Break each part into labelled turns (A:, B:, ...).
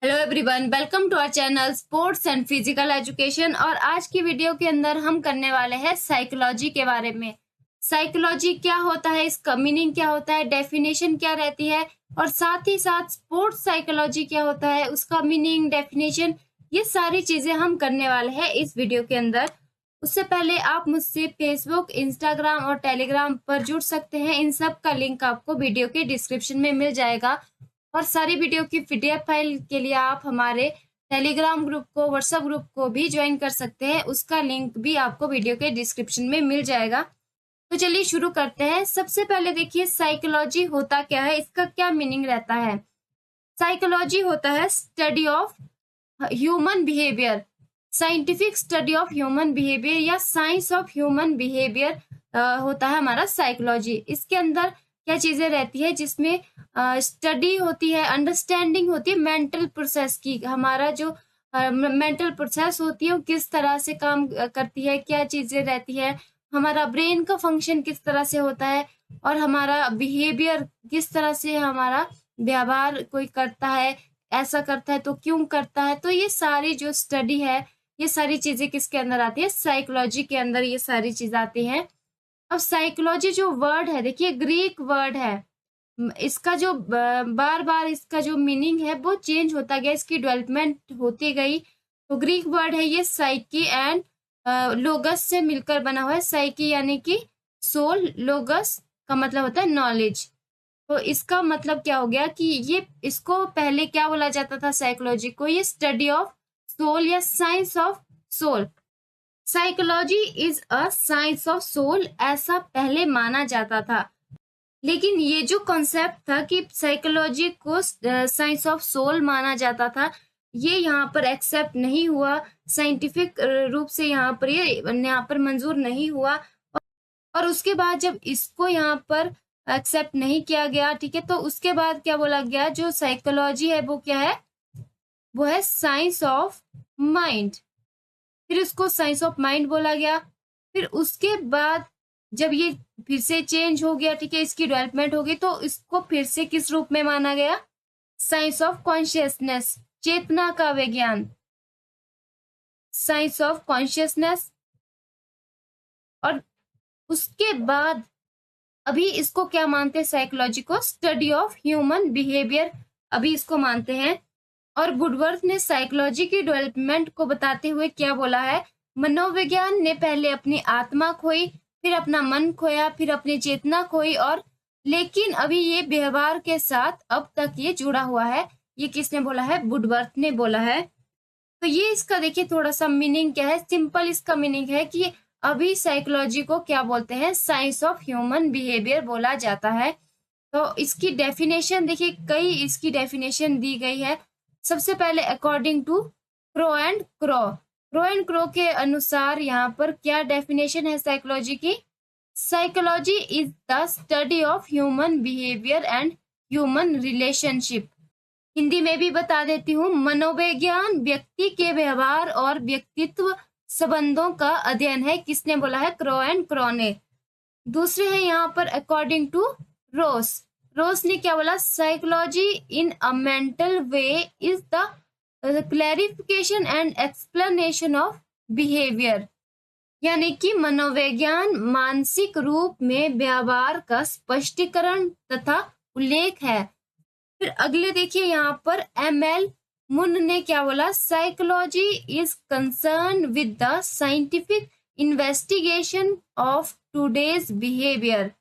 A: Hello everyone, welcome to our channel sports and physical education. और आज की video के अंदर हम करने वाले हैं साइकोलॉजी के बारे में। साइकोलॉजी क्या होता है, इसका मीनिंग क्या होता है, डेफिनेशन क्या रहती है, और साथ ही साथ स्पोर्ट्स साइकोलॉजी क्या होता है, उसका मीनिंग, डेफिनेशन, ये सारी चीजें हम करने वाले हैं इस वीडियो के अंदर। उससे पहले आप मुझसे फेसबुक, इंस्टाग्राम और टेलीग्राम पर जुड़ सकते हैं। इन सब का लिंक आपको वीडियो के डिस्क्रिप्शन में मिल जाएगा। और सारी वीडियो की पीडीएफ फाइल के लिए आप हमारे टेलीग्राम ग्रुप को, व्हाट्सएप ग्रुप को भी ज्वाइन कर सकते हैं। उसका लिंक भी आपको वीडियो के डिस्क्रिप्शन में मिल जाएगा। तो चलिए शुरू करते हैं। सबसे पहले देखिए साइकोलॉजी होता क्या है, इसका क्या मीनिंग रहता है। साइकोलॉजी होता है study of human behaviour, scientific study of human behaviour या साइंस ऑफ ह्यूमन बिहेवियर होता है हमारा साइकोलॉजी। इसके अंदर क्या चीजें रहती है, जिसमें स्टडी होती है, अंडरस्टैंडिंग होती है मेंटल प्रोसेस की। हमारा जो मेंटल प्रोसेस होती है वो किस तरह से काम करती है, क्या चीजें रहती है, हमारा ब्रेन का फंक्शन किस तरह से होता है, और हमारा बिहेवियर किस तरह से, हमारा व्यवहार कोई करता है, ऐसा करता है तो क्यों करता है। तो ये सारी जो स्टडी है, ये सारी चीजें किसके अंदर आती है, साइकोलॉजी के अंदर ये सारी चीज आती हैं। अब साइकोलॉजी जो वर्ड है, देखिए ग्रीक वर्ड है। इसका जो बार बार इसका जो मीनिंग है वो चेंज होता गया, इसकी डेवलपमेंट होती गई। तो ग्रीक वर्ड है ये साइकी एंड लोगस से मिलकर बना हुआ है। साइकी यानी कि सोल, लोगस का मतलब होता है नॉलेज। तो इसका मतलब क्या हो गया कि ये, इसको पहले क्या बोला जाता था साइकोलॉजी को, ये स्टडी ऑफ सोल या science of soul. Psychology is a science of soul, ऐसा पहले माना जाता था। लेकिन ये जो कॉन्सेप्ट था कि साइकोलॉजी को साइंस ऑफ सोल माना जाता था, ये यहाँ पर एक्सेप्ट नहीं हुआ, साइंटिफिक रूप से यहाँ पर मंजूर नहीं हुआ। और उसके बाद जब इसको यहाँ पर एक्सेप्ट नहीं किया गया, ठीक है, तो उसके बाद क्या बोला गया, जो साइकोलॉजी है वो क्या है, वो है साइंस ऑफ माइंड। फिर उसको साइंस ऑफ माइंड बोला गया। फिर उसके बाद जब ये फिर से चेंज हो गया, ठीक है, इसकी डेवलपमेंट हो गई, तो इसको फिर से किस रूप में माना गया, साइंस ऑफ कॉन्शियसनेस, चेतना का विज्ञान, साइंस ऑफ कॉन्शियसनेस। और उसके बाद अभी इसको क्या मानते हैं, साइकोलॉजी को स्टडी ऑफ ह्यूमन बिहेवियर, अभी इसको मानते हैं। और वुडवर्थ ने साइकोलॉजी की डेवलपमेंट को बताते हुए क्या बोला है, मनोविज्ञान ने पहले अपनी आत्मा खोई, फिर अपना मन खोया, फिर अपनी चेतना खोई, और लेकिन अभी ये व्यवहार के साथ अब तक ये जुड़ा हुआ है। ये किसने बोला है, वुडवर्थ ने बोला है। तो ये इसका देखिए थोड़ा सा मीनिंग क्या है, सिंपल इसका मीनिंग है कि अभी साइकोलॉजी को क्या बोलते हैं, साइंस ऑफ ह्यूमन बिहेवियर बोला जाता है। तो इसकी डेफिनेशन देखिए, कई इसकी डेफिनेशन दी गई है। सबसे पहले according to Crow and Crow के अनुसार यहाँ पर क्या डेफिनेशन है साइकोलॉजी की, psychology is the study of human behaviour and human relationship. Hindi में भी बता देती हूँ, मनोविज्ञान व्यक्ति के व्यवहार और व्यक्तित्व संबंधों का अध्ययन है। किसने बोला है, क्रो ने। दूसरे है यहाँ पर अकॉर्डिंग टू रोस ने क्या बोला, psychology in a mental way is the clarification and explanation of behaviour, यानी कि मनोविज्ञान मानसिक रूप में व्यवहार का स्पष्टीकरण तथा उल्लेख है। फिर अगले देखिए यहाँ पर एमएल मुन ने क्या बोला, psychology is concern with the scientific investigation of today's behaviour,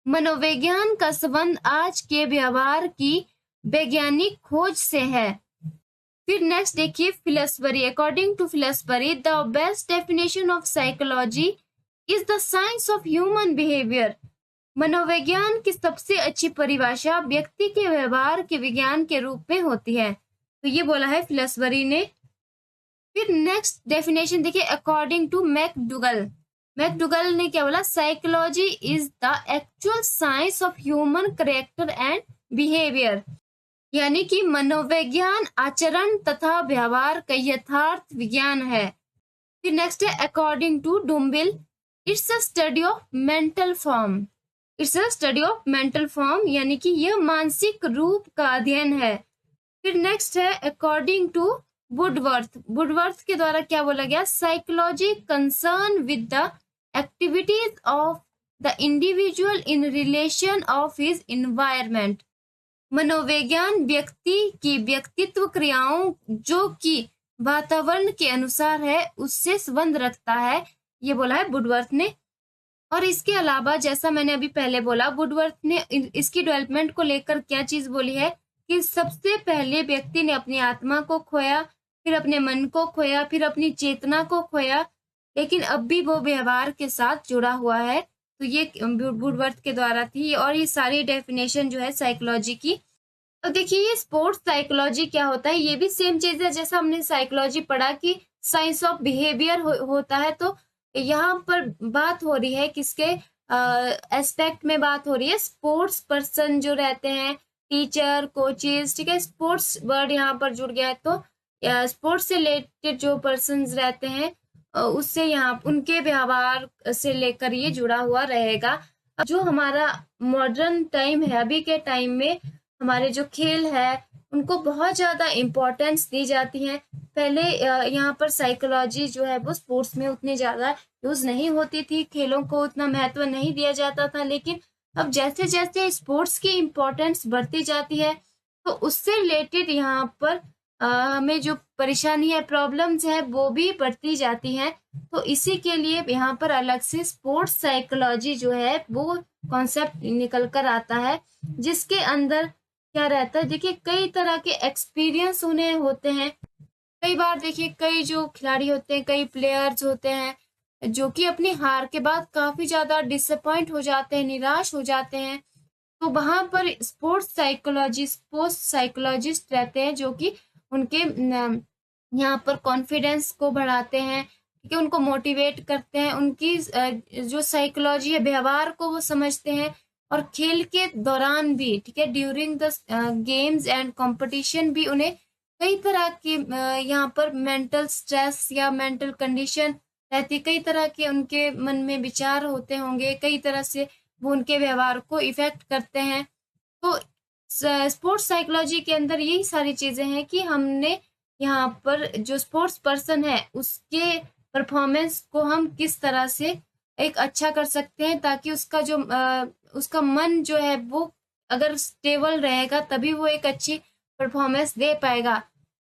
A: मनोविज्ञान का संबंध आज के व्यवहार की वैज्ञानिक खोज से है। फिर नेक्स्ट देखिए philosophy, according to philosophy the best definition of psychology is the science of human behaviour, मनोविज्ञान की सबसे अच्छी परिभाषा व्यक्ति के व्यवहार के विज्ञान के रूप में होती है। तो ये बोला है फिलोसफरी ने। फिर नेक्स्ट डेफिनेशन देखिए अकॉर्डिंग टू मैकडुगल ने क्या बोला, psychology is the actual science of human character and behaviour, यानी कि मनोविज्ञान आचरण तथा व्यवहार का यथार्थ विज्ञान है। फिर नेक्स्ट है according to Dumville, it's a study of mental form, यानी कि यह मानसिक रूप का अध्ययन है। फिर नेक्स्ट है अकॉर्डिंग टू वुडवर्थ के द्वारा क्या बोला गया, psychology concern with the activities of the individual in relation of his environment. मनोविज्ञान व्यक्ति की व्यक्तित्व क्रियाओं जो कि वातावरण के अनुसार है उससे संबंध रखता है, ये बोला है वुडवर्थ ने। और इसके अलावा जैसा मैंने अभी पहले बोला, वुडवर्थ ने इसकी डेवलपमेंट को लेकर क्या चीज बोली है कि सबसे पहले व्यक्ति ने अपनी आत्मा को खोया, फिर अपने मन को खोया, फिर अपनी चेतना को खोया, लेकिन अब भी वो व्यवहार के साथ जुड़ा हुआ है। तो ये वुडवर्थ के द्वारा थी। और ये सारी डेफिनेशन जो है साइकोलॉजी की। अब देखिए ये स्पोर्ट्स साइकोलॉजी क्या होता है, ये भी सेम चीज है जैसा हमने साइकोलॉजी पढ़ा कि साइंस ऑफ बिहेवियर होता है। तो यहाँ पर बात हो रही है किसके एस्पेक्ट में बात हो रही है, स्पोर्ट्स पर्सन जो रहते हैं, टीचर, कोचेस, ठीक है, स्पोर्ट्स वर्ड यहाँ पर जुड़ गया है। तो स्पोर्ट्स से रिलेटेड जो पर्सन रहते हैं उससे यहाँ उनके व्यवहार से लेकर ये जुड़ा हुआ रहेगा। जो हमारा मॉडर्न टाइम है, अभी के टाइम में हमारे जो खेल है उनको बहुत ज्यादा इम्पोर्टेंस दी जाती है। पहले यहाँ पर साइकोलॉजी जो है वो स्पोर्ट्स में उतनी ज्यादा यूज नहीं होती थी, खेलों को उतना महत्व नहीं दिया जाता था। लेकिन अब जैसे जैसे स्पोर्ट्स की इम्पोर्टेंस बढ़ती जाती है तो उससे रिलेटेड यहाँ पर हमें जो परेशानी है, प्रॉब्लम्स है, वो भी बढ़ती जाती हैं। तो इसी के लिए यहाँ पर अलग से स्पोर्ट्स साइकोलॉजी जो है वो कॉन्सेप्ट निकल कर आता है, जिसके अंदर क्या रहता है, देखिए कई तरह के एक्सपीरियंस उन्हें होते हैं। कई बार देखिए कई जो खिलाड़ी होते हैं, कई प्लेयर्स होते हैं जो कि अपनी हार के बाद काफी ज्यादा डिसअपॉइंट हो जाते हैं, निराश हो जाते हैं। तो वहां पर स्पोर्ट्स साइकोलॉजिस्ट रहते हैं जो कि उनके यहाँ पर कॉन्फिडेंस को बढ़ाते हैं, ठीक है, उनको मोटिवेट करते हैं, उनकी जो साइकोलॉजी है, व्यवहार को वो समझते हैं। और खेल के दौरान भी, ठीक है, during the games and competition भी उन्हें कई तरह के यहाँ पर मेंटल स्ट्रेस या मेंटल कंडीशन रहती, कई तरह के उनके मन में विचार होते होंगे, कई तरह से वो उनके व्यवहार को इफेक्ट करते हैं। तो स्पोर्ट्स साइकोलॉजी के अंदर यही सारी चीजें हैं कि हमने यहाँ पर जो स्पोर्ट्स पर्सन है उसके परफॉर्मेंस को हम किस तरह से एक अच्छा कर सकते हैं, ताकि उसका जो उसका मन जो है वो अगर स्टेबल रहेगा तभी वो एक अच्छी परफॉर्मेंस दे पाएगा।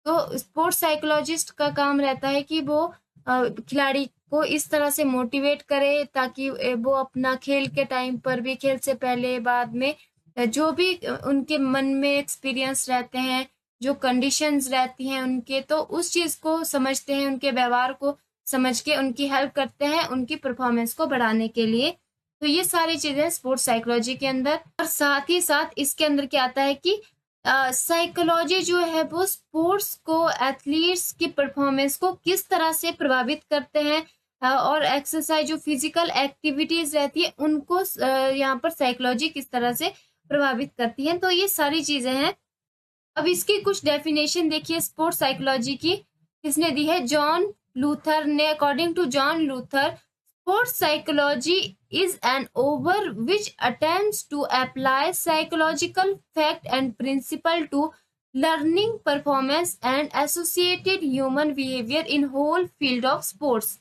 A: तो स्पोर्ट्स साइकोलॉजिस्ट का काम रहता है कि वो खिलाड़ी को इस तरह से मोटिवेट करे ताकि वो अपना खेल के टाइम पर भी, खेल से पहले बाद में जो भी उनके मन में एक्सपीरियंस रहते हैं, जो कंडीशंस रहती हैं उनके, तो उस चीज को समझते हैं, उनके व्यवहार को समझ के उनकी हेल्प करते हैं उनकी परफॉर्मेंस को बढ़ाने के लिए। तो ये सारी चीजें स्पोर्ट्स साइकोलॉजी के अंदर। और साथ ही साथ इसके अंदर क्या आता है कि साइकोलॉजी जो है वो स्पोर्ट्स को, एथलीट्स की परफॉर्मेंस को किस तरह से प्रभावित करते हैं, और एक्सरसाइज जो फिजिकल एक्टिविटीज रहती है उनको यहाँ पर साइकोलॉजी किस तरह से प्रभावित करती है। तो ये सारी चीजें हैं। अब इसकी कुछ डेफिनेशन देखिए स्पोर्ट्स साइकोलॉजी की, किसने दी है, जॉन लूथर ने। According to John Luther, sports psychology is an over which attempts to apply psychological fact and principle to learning, performance and associated human behavior in whole field of sports।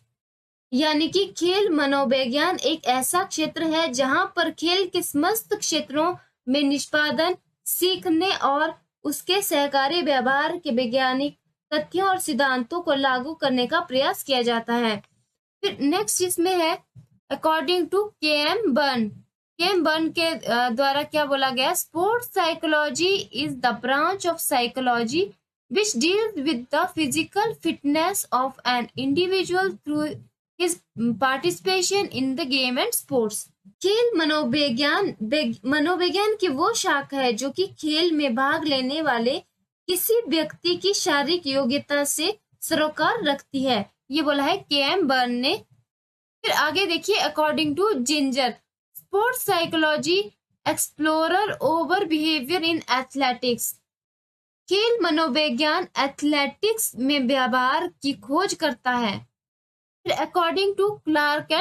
A: यानी कि खेल मनोविज्ञान एक ऐसा क्षेत्र है जहां पर खेल के समस्त क्षेत्रों में निष्पादन, सीखने और उसके सहकारी व्यवहार के वैज्ञानिक तथ्यों और सिद्धांतों को लागू करने का प्रयास किया जाता है। फिर नेक्स्ट इसमें है अकॉर्डिंग टू के.एम. बर्न के द्वारा क्या बोला गया, sports psychology is the branch of psychology which deals with the physical fitness of an individual through his participation in the game and sports. खेल मनोविज्ञान की वो शाखा है जो कि खेल में भाग लेने वाले किसी व्यक्ति की शारीरिक योग्यता से सरोकार रखती है, ये बोला है के.एम. बर्न ने। फिर आगे देखिए according to Ginger, sports psychology explorer over behaviour in athletics. खेल मनोविज्ञान एथलेटिक्स में व्यवहार की खोज करता है। फिर according to Clark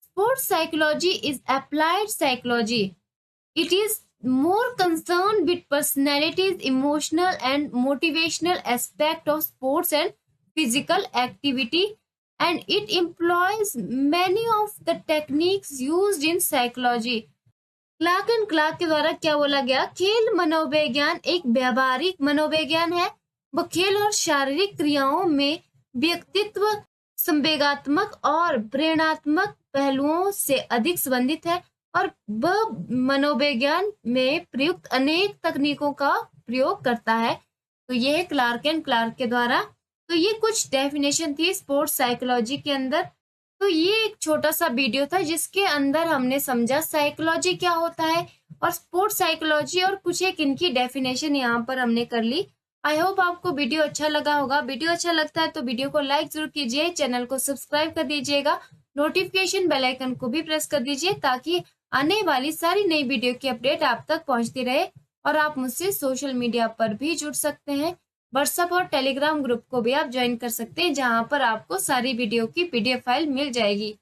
A: sports psychology is applied psychology, it is more concerned with personalities, emotional and motivational aspect of sports and physical activity, and it employs many of the techniques used in psychology. Clark and Clark के द्वारा क्या बोला गया, खेल मनोविज्ञान एक व्यावहारिक मनोविज्ञान है। वो खेल और शारीरिक क्रियाओं में व्यक्तित्व, संवेगात्मक और प्रेरणात्मक पहलुओं से अधिक संबंधित है और वह मनोविज्ञान में प्रयुक्त अनेक तकनीकों का प्रयोग करता है। तो ये है क्लार्क एंड क्लार्क के द्वारा। तो ये कुछ डेफिनेशन थी स्पोर्ट्स साइकोलॉजी के अंदर। तो ये एक छोटा सा वीडियो था जिसके अंदर हमने समझा साइकोलॉजी क्या होता है और स्पोर्ट्स साइकोलॉजी और कुछ एक इनकी डेफिनेशन यहाँ पर हमने कर ली। आई होप आपको वीडियो अच्छा लगा होगा। वीडियो अच्छा लगता है तो वीडियो को लाइक जरूर कीजिए, चैनल को सब्सक्राइब कर दीजिएगा, नोटिफिकेशन बेल आइकन को भी प्रेस कर दीजिए ताकि आने वाली सारी नई वीडियो की अपडेट आप तक पहुंचती रहे। और आप मुझसे सोशल मीडिया पर भी जुड़ सकते हैं, व्हाट्सएप और टेलीग्राम ग्रुप को भी आप ज्वाइन कर सकते हैं जहां पर आपको सारी वीडियो की PDF फाइल मिल जाएगी।